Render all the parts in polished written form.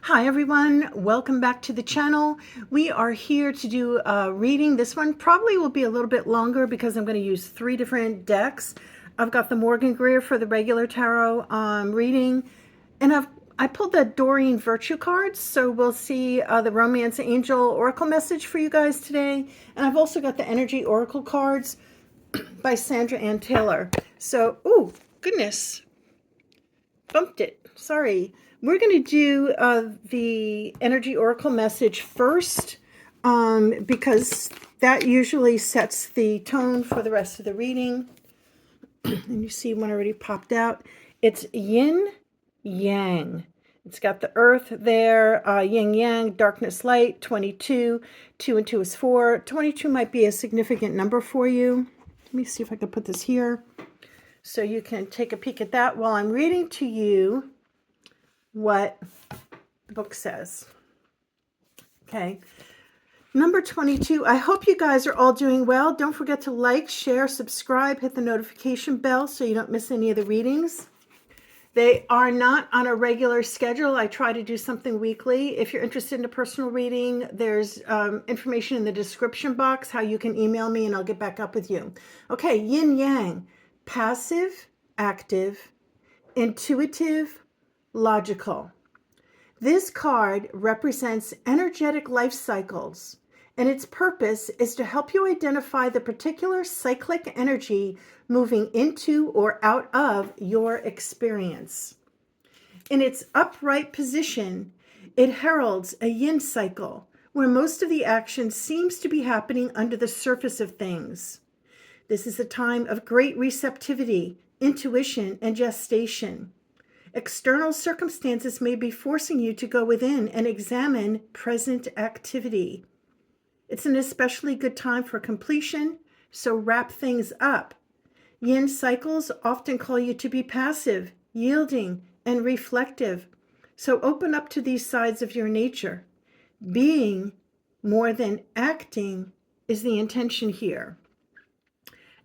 Hi everyone, welcome back to the channel. We are here to do a reading. This one probably will be a little bit longer because I'm going to use 3 different decks. I've got the Morgan Greer for the regular tarot reading, and I pulled the Doreen Virtue cards, so we'll see the Romance Angel Oracle message for you guys today. And I've also got the Energy Oracle cards by Sandra Ann Taylor. So, oh goodness, bumped it. Sorry. We're going to do the Energy Oracle message first because that usually sets the tone for the rest of the reading. And you see one already popped out. It's yin yang. It's got the earth there, yin yang, darkness light, 22. 2 and 2 is 4. 22 might be a significant number for you. Let me see if I can put this here so you can take a peek at that while I'm reading to you what the book says. Okay. Number 22. I hope you guys are all doing well. Don't forget to like, share, subscribe, hit the notification bell so you don't miss any of the readings. They are not on a regular schedule. I try to do something weekly. If you're interested in a personal reading, there's information in the description box how you can email me and I'll get back up with you. Okay, yin yang. Passive, active, intuitive, logical. This card represents energetic life cycles, and its purpose is to help you identify the particular cyclic energy moving into or out of your experience. In its upright position, it heralds a yin cycle, where most of the action seems to be happening under the surface of things. This is a time of great receptivity, intuition, and gestation. External circumstances may be forcing you to go within and examine present activity. It's an especially good time for completion, so wrap things up. Yin cycles often call you to be passive, yielding, and reflective. So open up to these sides of your nature. Being more than acting is the intention here.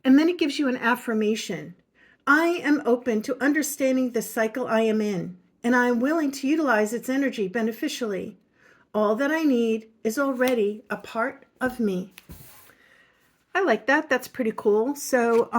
And then it gives you an affirmation. I am open to understanding the cycle I am in, and I am willing to utilize its energy beneficially. All that I need is already a part of me. I like that. That's pretty cool. So,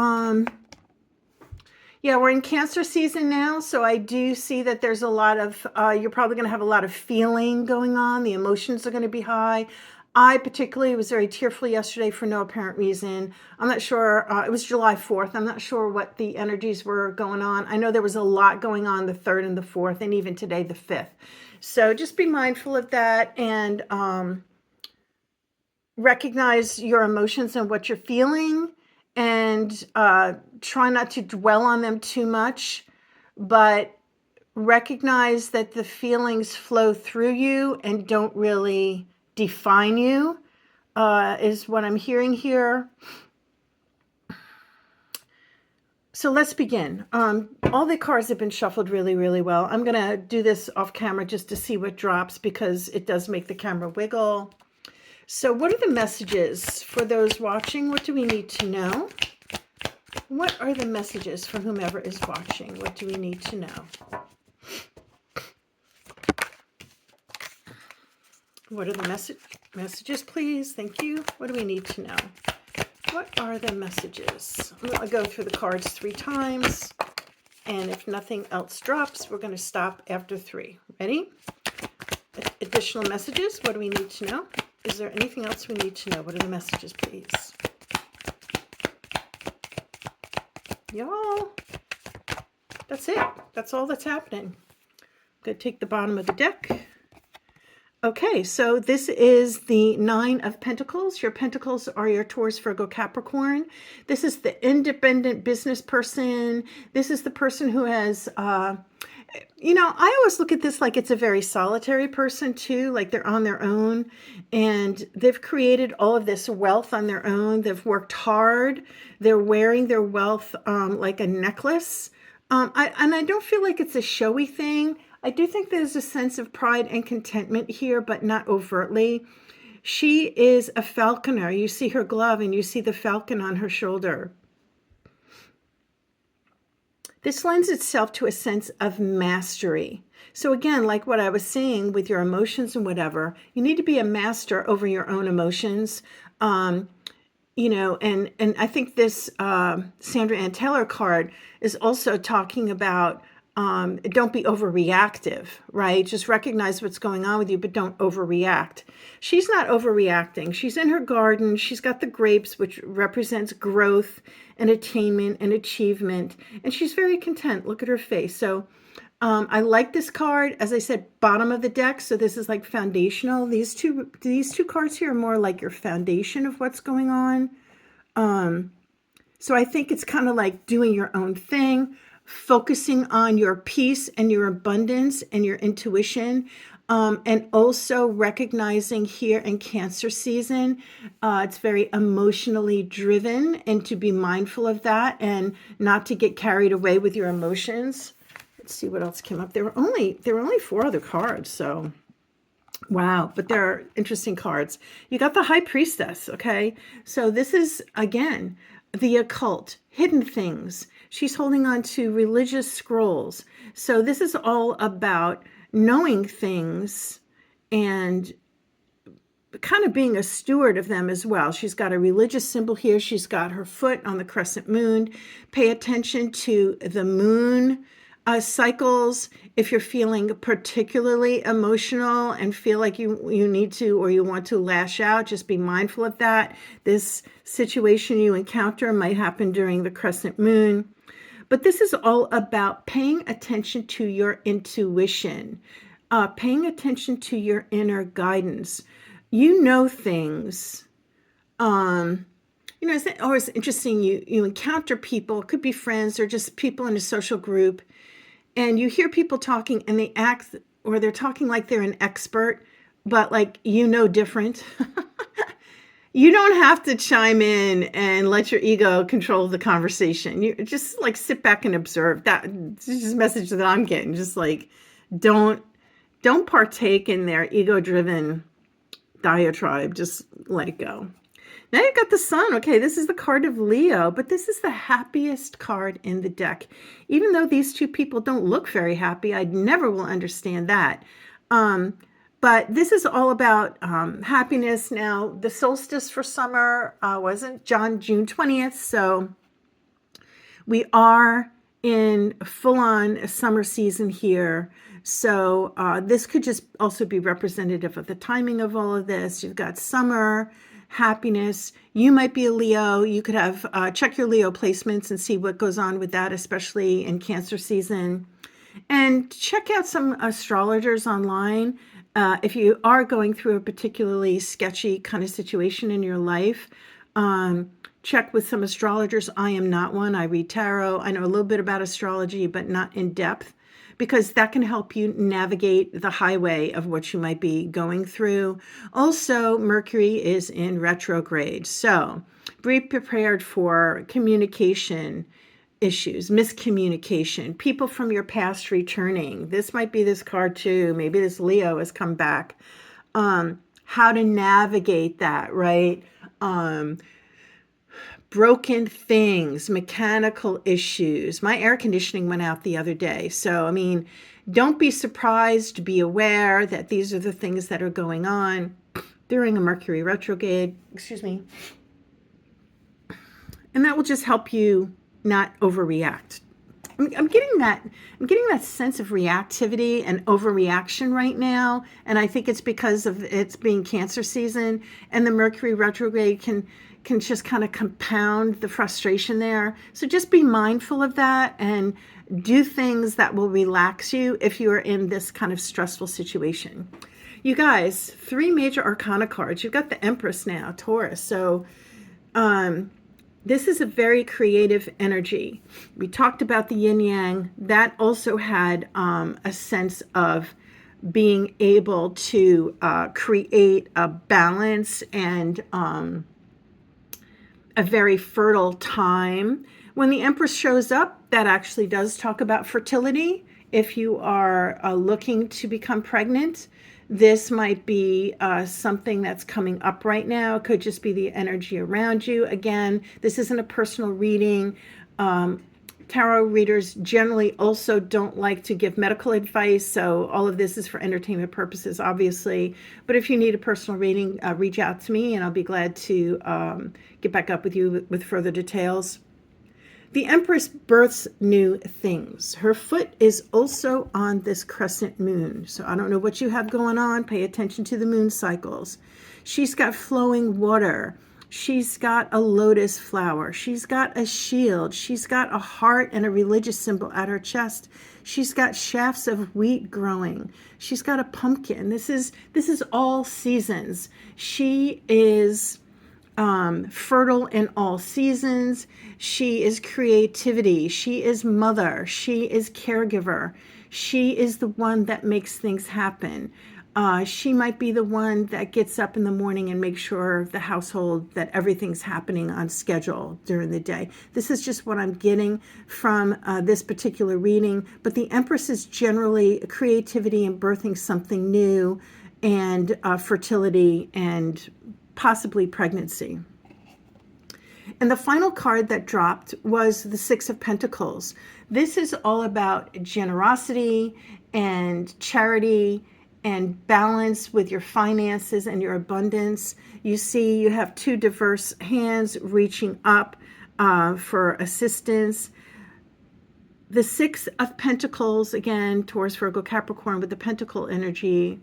yeah, we're in Cancer season now, so I do see that there's a lot of, you're probably going to have a lot of feeling going on. The emotions are going to be high. I particularly was very tearful yesterday for no apparent reason. I'm not sure, it was July 4th. I'm not sure what the energies were going on. I know there was a lot going on the 3rd and the 4th, and even today, the 5th. So just be mindful of that and recognize your emotions and what you're feeling, and try not to dwell on them too much, but recognize that the feelings flow through you and don't really define you, is what I'm hearing here. So let's begin. All the cards have been shuffled really, really well. I'm going to do this off camera just to see what drops because it does make the camera wiggle. So what are the messages for those watching? What do we need to know? What are the messages for whomever is watching? What do we need to know? What are the messages, please? Thank you. What do we need to know? What are the messages? I'm going to go through the cards 3 times. And if nothing else drops, we're going to stop after 3. Ready? Additional messages. What do we need to know? Is there anything else we need to know? What are the messages, please? Y'all, that's it. That's all that's happening. I'm going to take the bottom of the deck. Okay, so this is the 9 of Pentacles. Your Pentacles are your Taurus, Virgo, Capricorn. This is the independent business person. This is the person who has, you know, I always look at this like it's a very solitary person too, like they're on their own and they've created all of this wealth on their own. They've worked hard. They're wearing their wealth like a necklace. And I don't feel like it's a showy thing. I do think there's a sense of pride and contentment here, but not overtly. She is a falconer. You see her glove and you see the falcon on her shoulder. This lends itself to a sense of mastery. So again, like what I was saying with your emotions and whatever, you need to be a master over your own emotions. And I think this Sandra Ann Taylor card is also talking about don't be overreactive, right? Just recognize what's going on with you, but don't overreact. She's not overreacting. She's in her garden. She's got the grapes, which represents growth and attainment and achievement. And she's very content. Look at her face. So I like this card. As I said, bottom of the deck. So this is like foundational. These two cards here are more like your foundation of what's going on. So I think it's kind of like doing your own thing, focusing on your peace and your abundance and your intuition. And also recognizing here in Cancer season, it's very emotionally driven, and to be mindful of that and not to get carried away with your emotions. Let's see what else came up. There were only 4 other cards, so wow, but they're interesting cards. You got the High Priestess, okay? So this is, again, the occult, hidden things. She's holding on to religious scrolls. So this is all about knowing things and kind of being a steward of them as well. She's got a religious symbol here. She's got her foot on the crescent moon. Pay attention to the moon cycles. If you're feeling particularly emotional and feel like you need to or you want to lash out, just be mindful of that. This situation you encounter might happen during the crescent moon. But this is all about paying attention to your intuition, paying attention to your inner guidance. You know things. It's always interesting. You encounter people, it could be friends or just people in a social group, and you hear people talking and they act or they're talking like they're an expert, but like, different. You don't have to chime in and let your ego control the conversation. You just like sit back and observe. That's just a message that I'm getting. Just like, don't partake in their ego-driven diatribe. Just let it go. Now you've got the Sun. Okay, this is the card of Leo, but this is the happiest card in the deck. Even though these two people don't look very happy, I never will understand that. But this is all about happiness. Now, the solstice for summer wasn't June 20th, so we are in full-on summer season here. So this could just also be representative of the timing of all of this. You've got summer, happiness. You might be a Leo. You could have check your Leo placements and see what goes on with that, especially in Cancer season. And check out some astrologers online. If you are going through a particularly sketchy kind of situation in your life, check with some astrologers. I am not one. I read tarot. I know a little bit about astrology, but not in depth, because that can help you navigate the highway of what you might be going through. Also, Mercury is in retrograde, so be prepared for communication issues, miscommunication, people from your past returning. This might be this card too. Maybe this Leo has come back. How to navigate that, right? Broken things, mechanical issues. My air conditioning went out the other day. So, don't be surprised. Be aware that these are the things that are going on during a Mercury retrograde. Excuse me. And that will just help you not overreact. I'm getting that sense of reactivity and overreaction right now, and I think it's because of it's being Cancer season, and the Mercury retrograde can just kind of compound the frustration there. So just be mindful of that and do things that will relax you if you are in this kind of stressful situation. You guys, 3 major arcana cards. You've got the Empress now, Taurus. So this is a very creative energy. We talked about the yin yang. That also had a sense of being able to create a balance and a very fertile time. When the Empress shows up, that actually does talk about fertility. If you are looking to become pregnant, this might be something that's coming up right now. It could just be the energy around you. Again, this isn't a personal reading. Tarot readers generally also don't like to give medical advice, so all of this is for entertainment purposes, obviously. But if you need a personal reading, reach out to me, and I'll be glad to get back up with you with further details. The Empress births new things. Her foot is also on this crescent moon. So I don't know what you have going on. Pay attention to the moon cycles. She's got flowing water. She's got a lotus flower. She's got a shield. She's got a heart and a religious symbol at her chest. She's got shafts of wheat growing. She's got a pumpkin. This is all seasons. She is fertile in all seasons. She is creativity. She is mother. She is caregiver. She is the one that makes things happen. She might be the one that gets up in the morning and makes sure the household, that everything's happening on schedule during the day. This is just what I'm getting from this particular reading. But the Empress is generally creativity and birthing something new, and fertility and possibly pregnancy. And the final card that dropped was the Six of Pentacles. This is all about generosity and charity and balance with your finances and your abundance. You see, you have two diverse hands reaching up for assistance. The Six of Pentacles, again, Taurus, Virgo, Capricorn, with the pentacle energy.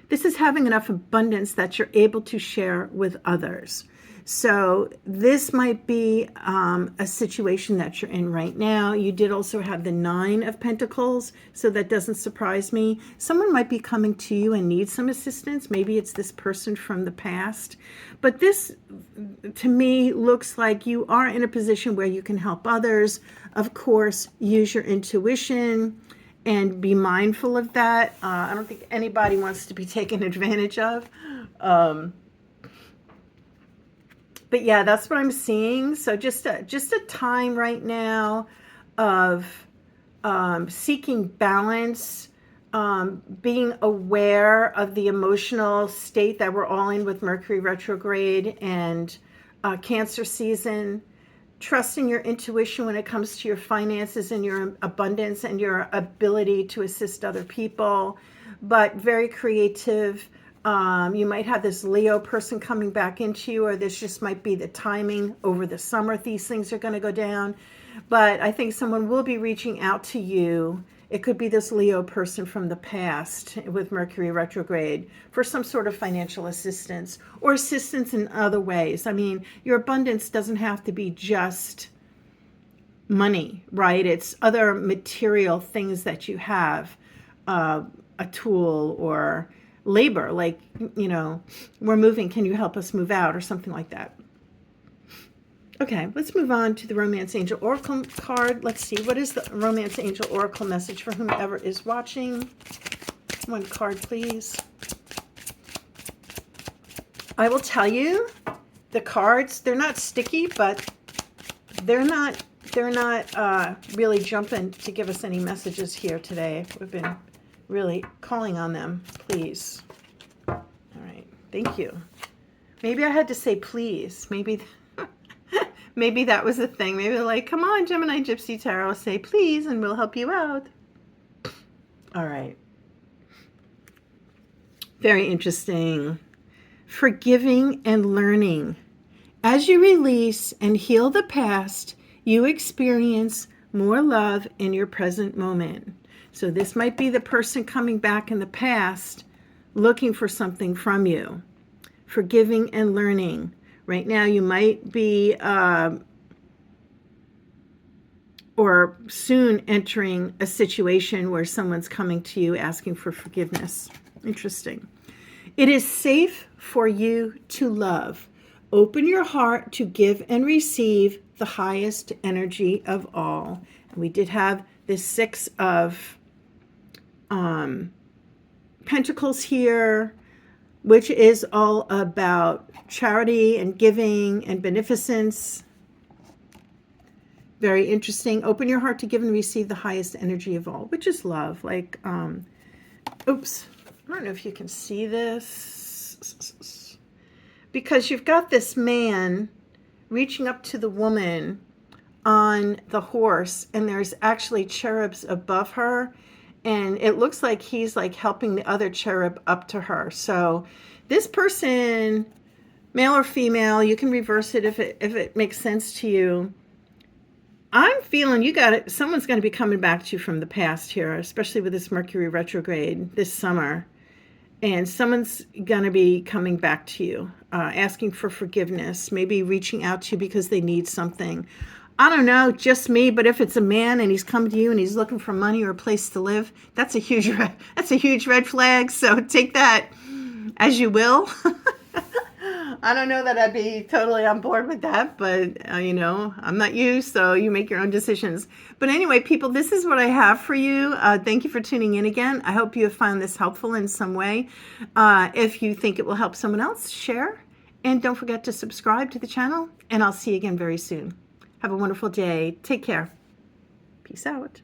This is having enough abundance that you're able to share with others. So this might be a situation that you're in right now. You did also have the Nine of Pentacles, so that doesn't surprise me. Someone might be coming to you and need some assistance. Maybe it's this person from the past. But this, to me, looks like you are in a position where you can help others. Of course, use your intuition and be mindful of that. I don't think anybody wants to be taken advantage of. But yeah, that's what I'm seeing. So just a time right now of seeking balance, being aware of the emotional state that we're all in with Mercury retrograde and Cancer season. Trusting your intuition when it comes to your finances and your abundance and your ability to assist other people, but very creative. You might have this Leo person coming back into you, or this just might be the timing over the summer. These things are going to go down. But I think someone will be reaching out to you. It could be this Leo person from the past with Mercury retrograde for some sort of financial assistance or assistance in other ways. I mean, your abundance doesn't have to be just money, right? It's other material things that you have, a tool or labor, like, you know, we're moving, can you help us move out, or something like that. Okay, let's move on to the Romance Angel Oracle card. Let's see, what is the Romance Angel Oracle message for whomever is watching? One card, please. I will tell you, the cards, they're not sticky, but they're not really jumping to give us any messages here today. We've been really calling on them. Please. All right, thank you. Maybe I had to say please. Maybe maybe that was the thing. Maybe they're like, come on, Gemini Gypsy Tarot, say please and we'll help you out. All right. Very interesting. Forgiving and learning. As you release and heal the past, you experience more love in your present moment. So this might be the person coming back in the past looking for something from you. Forgiving and learning. Right now you might be or soon entering a situation where someone's coming to you asking for forgiveness. Interesting. It is safe for you to love. Open your heart to give and receive the highest energy of all. And we did have this Six of Pentacles here, which is all about charity and giving and beneficence. Very interesting. Open your heart to give and receive the highest energy of all, which is love. Like, oops, I don't know if you can see this, because you've got this man reaching up to the woman on the horse, and there's actually cherubs above her, and it looks like he's like helping the other cherub up to her. So this person, male or female, you can reverse it if it makes sense to you. I'm feeling you got it. Someone's going to be coming back to you from the past here, especially with this Mercury retrograde this summer. And someone's going to be coming back to you, asking for forgiveness, maybe reaching out to you because they need something. I don't know, just me, but if it's a man and he's come to you and he's looking for money or a place to live, that's a huge red flag. So take that as you will. I don't know that I'd be totally on board with that, but you know, I'm not you, so you make your own decisions. But anyway, people, this is what I have for you. Thank you for tuning in again. I hope you have found this helpful in some way. If you think it will help someone else, share. And don't forget to subscribe to the channel, and I'll see you again very soon. Have a wonderful day. Take care. Peace out.